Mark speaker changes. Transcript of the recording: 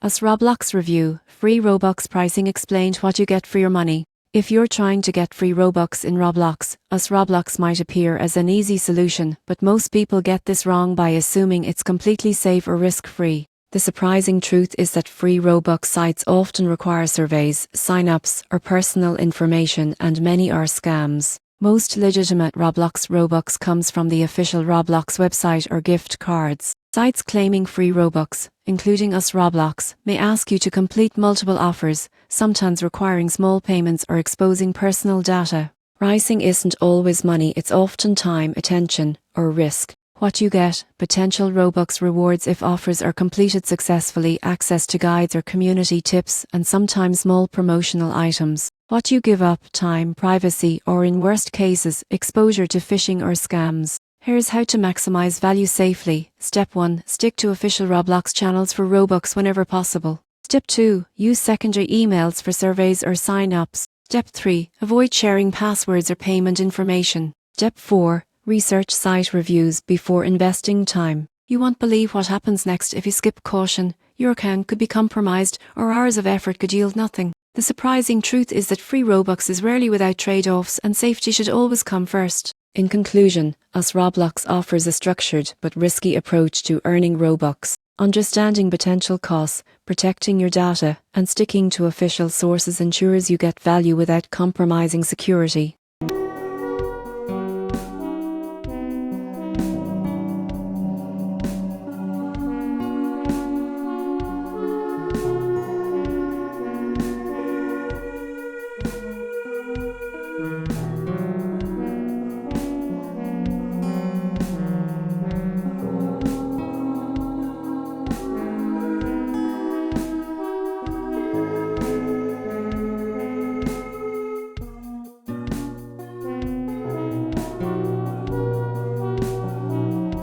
Speaker 1: Us Roblox review, free Robux pricing explained what you get for your money. If you're trying to get free Robux in Roblox, us Roblox might appear as an easy solution, but most people get this wrong by assuming it's completely safe or risk-free. The surprising truth is that free Robux sites often require surveys, sign-ups, or personal information, and many are scams. Most legitimate Robux comes from the official Roblox website or gift cards. Sites claiming free Robux, including us Roblox, may ask you to complete multiple offers, sometimes requiring small payments or exposing personal data. Pricing isn't always money, it's often time, attention, or risk. What you get: potential Robux rewards if offers are completed successfully, access to guides or community tips, and sometimes small promotional items. What you give up: time, privacy, or in worst cases, exposure to phishing or scams. Here's how to maximize value safely. Step 1. Stick to official Roblox channels for Robux whenever possible. Step 2. Use secondary emails for surveys or sign-ups. Step 3. Avoid sharing passwords or payment information. Step 4. Research site reviews before investing time. You won't believe what happens next if you skip caution. Your account could be compromised, or hours of effort could yield nothing. The surprising truth is that free Robux is rarely without trade-offs, and safety should always come first. In conclusion, us Roblox offers a structured but risky approach to earning Robux. Understanding potential costs, protecting your data, and sticking to official sources ensures you get value without compromising security.